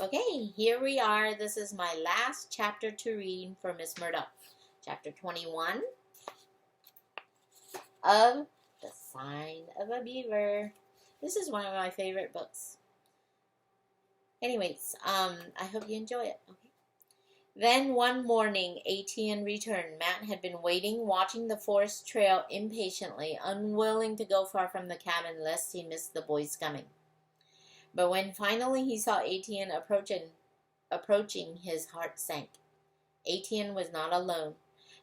Okay, here we are. This is my last chapter to read for Miss Murdoch. Chapter 21 of The Sign of a Beaver. This is one of my favorite books. Anyways, I hope you enjoy it. Okay. Then one morning, Etienne returned. Matt had been waiting, watching the forest trail impatiently, unwilling to go far from the cabin lest he miss the boys coming. But when finally he saw Etienne approaching, his heart sank. Etienne was not alone.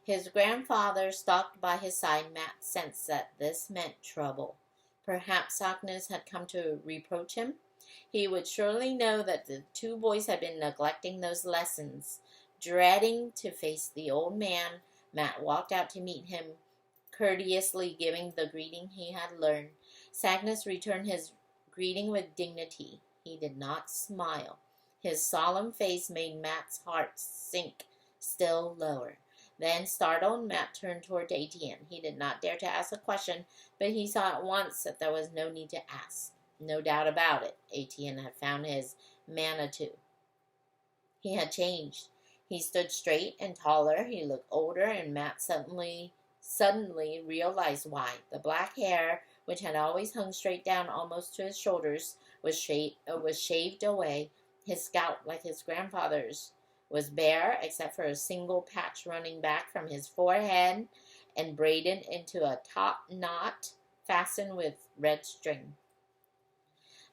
His grandfather stalked by his side. Matt sensed that this meant trouble. Perhaps Agnes had come to reproach him. He would surely know that the two boys had been neglecting those lessons. Dreading to face the old man, Matt walked out to meet him, courteously giving the greeting he had learned. Agnes returned his greeting with dignity. He did not smile. His solemn face made Matt's heart sink still lower. Then, startled, Matt turned toward Etienne. He did not dare to ask a question, but he saw at once that there was no need to ask. No doubt about it, Etienne had found his Manitou. He had changed. He stood straight and taller. He looked older, and Matt suddenly realized why. The black hair, which had always hung straight down almost to his shoulders, was shaved away. His scalp, like his grandfather's, was bare except for a single patch running back from his forehead and braided into a top knot fastened with red string.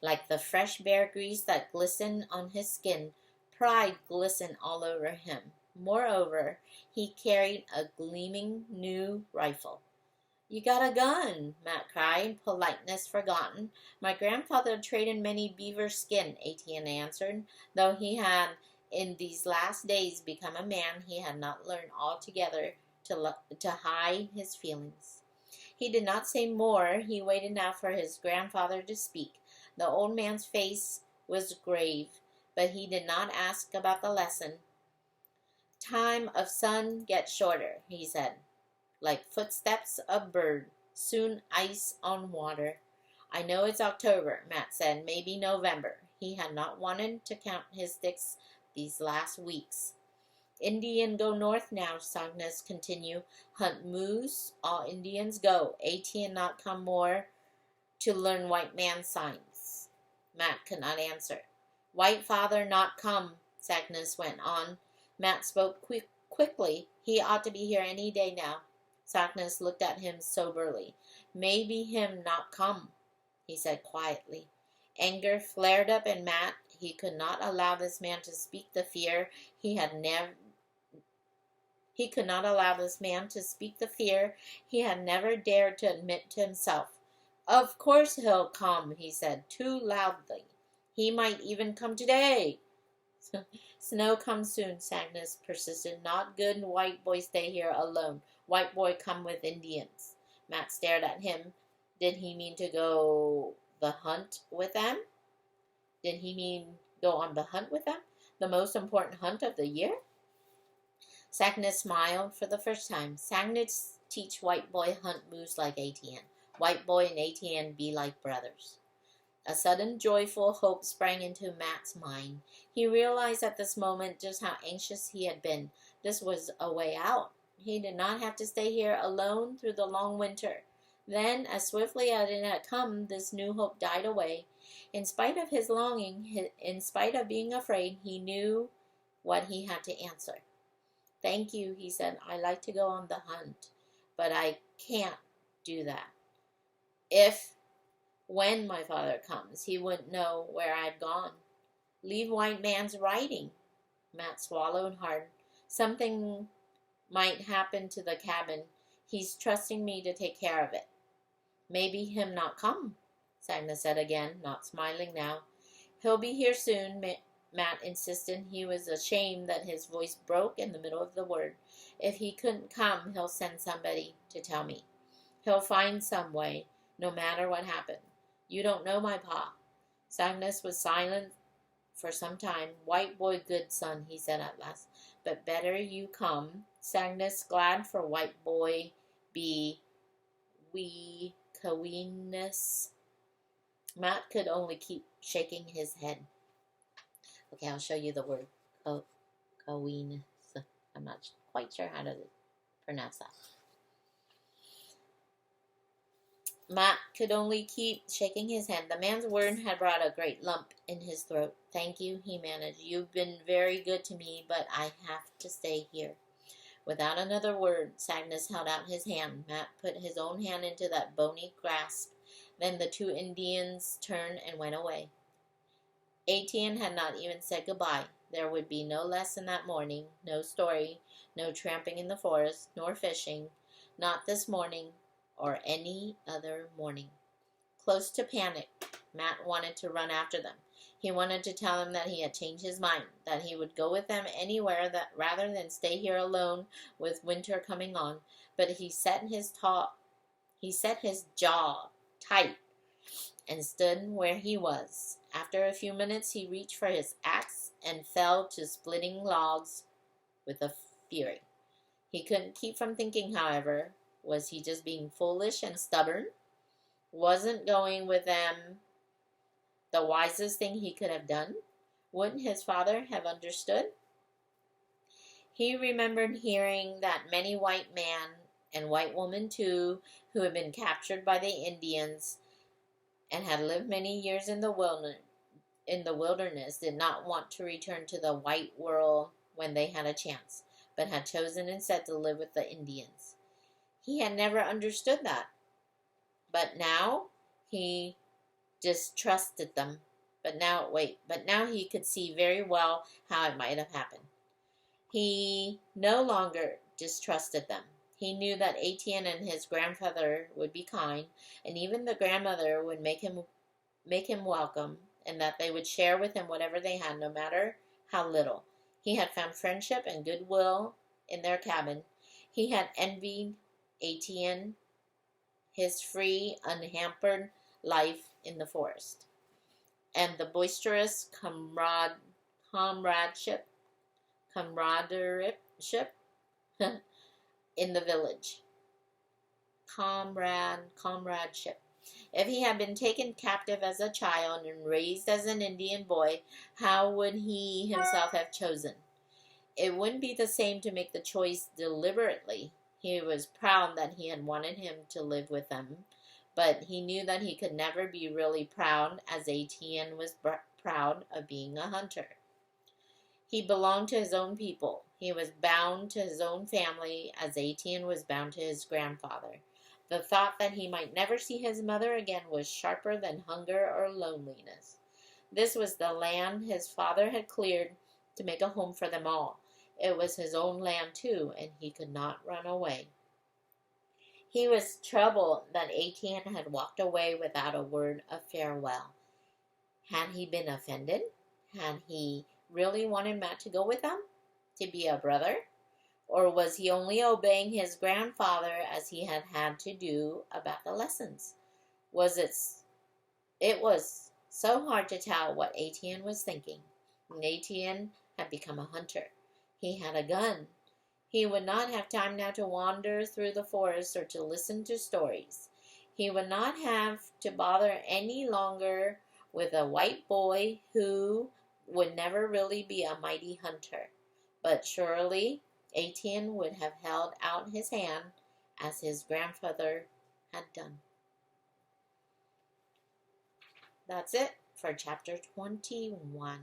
Like the fresh bear grease that glistened on his skin, pride glistened all over him. Moreover, he carried a gleaming new rifle. "You got a gun," Matt cried, politeness forgotten. "My grandfather traded many beaver skin," Etienne answered. Though he had in these last days become a man, he had not learned altogether to hide his feelings. He did not say more. He waited now for his grandfather to speak. The old man's face was grave, but he did not ask about the lesson. "Time of sun gets shorter," he said, "like footsteps of bird, soon ice on water." "I know it's October," Matt said, "maybe November." He had not wanted to count his sticks these last weeks. "Indian go north now," Agnes continued. "Hunt moose, all Indians go. Etienne not come more to learn white man signs." Matt could not answer. "White father not come," Agnes went on. Matt spoke quickly. "He ought to be here any day now." Agnes looked at him soberly. "Maybe him not come," he said quietly. Anger flared up in Matt. He could not allow this man to speak the fear he had never dared to admit to himself. "Of course he'll come," he said too loudly. "He might even come today." "Snow comes soon," Agnes persisted. "Not good white boy stay here alone. White boy come with Indians." Matt stared at him. Did he mean to go the hunt with them? Did he mean go on the hunt with them? The most important hunt of the year? Agnes smiled for the first time. Agnes teach white boy hunt moose like Etienne. White boy and Etienne be like brothers. A sudden joyful hope sprang into Matt's mind. He realized at this moment just how anxious he had been. This was a way out. He did not have to stay here alone through the long winter. Then, as swiftly as it had come, this new hope died away. In spite of his longing, in spite of being afraid, he knew what he had to answer. "Thank you," he said. "I like to go on the hunt, but I can't do that. When my father comes, he wouldn't know where I'd gone." "Leave white man's writing." Matt swallowed hard. "Something might happen to the cabin. He's trusting me to take care of it." "Maybe him not come," Agnes said again, not smiling now. "He'll be here soon," Matt insisted. He was ashamed that his voice broke in the middle of the word. "If he couldn't come, he'll send somebody to tell me. He'll find some way, no matter what happened. You don't know my pa." Agnes was silent for some time. "White boy good son," he said at last. "But better you come." Agnes glad for white boy be we kawiness. Matt could only keep shaking his head. Okay, I'll show you the word Coenis. I'm not quite sure how to pronounce that. Matt could only keep shaking his head. The man's word had brought a great lump in his throat. "Thank you," he managed. "You've been very good to me, but I have to stay here." Without another word, Cygnus held out his hand. Matt put his own hand into that bony grasp. Then the two Indians turned and went away. Etienne had not even said goodbye. There would be no lesson that morning, no story, no tramping in the forest, nor fishing. Not this morning or any other morning. Close to panic, Matt wanted to run after them. He wanted to tell them that he had changed his mind, that he would go with them anywhere that rather than stay here alone with winter coming on. But he set his jaw tight and stood where he was. After a few minutes, he reached for his axe and fell to splitting logs with a fury. He couldn't keep from thinking, however, was he just being foolish and stubborn? Wasn't going with them the wisest thing he could have done? Wouldn't his father have understood? He remembered hearing that many white men, and white women too, who had been captured by the Indians and had lived many years in the wilderness, did not want to return to the white world when they had a chance, but had chosen instead to live with the Indians. He had never understood that. But now he distrusted them. But now he could see very well how it might have happened. He no longer distrusted them. He knew that Etienne and his grandfather would be kind, and even the grandmother would make him welcome, and that they would share with him whatever they had, no matter how little. He had found friendship and goodwill in their cabin. He had envied Etienne his free, unhampered life in the forest, and the boisterous comradeship in the village. Comradeship. If he had been taken captive as a child and raised as an Indian boy, how would he himself have chosen? It wouldn't be the same to make the choice deliberately. He was proud that he had wanted him to live with them, but he knew that he could never be really proud, as Etienne was proud of being a hunter. He belonged to his own people. He was bound to his own family, as Etienne was bound to his grandfather. The thought that he might never see his mother again was sharper than hunger or loneliness. This was the land his father had cleared to make a home for them all. It was his own land too, and he could not run away. He was troubled that Etienne had walked away without a word of farewell. Had he been offended? Had he really wanted Matt to go with them? To be a brother? Or was he only obeying his grandfather as he had had to do about the lessons? It was so hard to tell what Etienne was thinking. Etienne had become a hunter. He had a gun. He would not have time now to wander through the forest or to listen to stories. He would not have to bother any longer with a white boy who would never really be a mighty hunter. But surely Etienne would have held out his hand as his grandfather had done. That's it for chapter 21.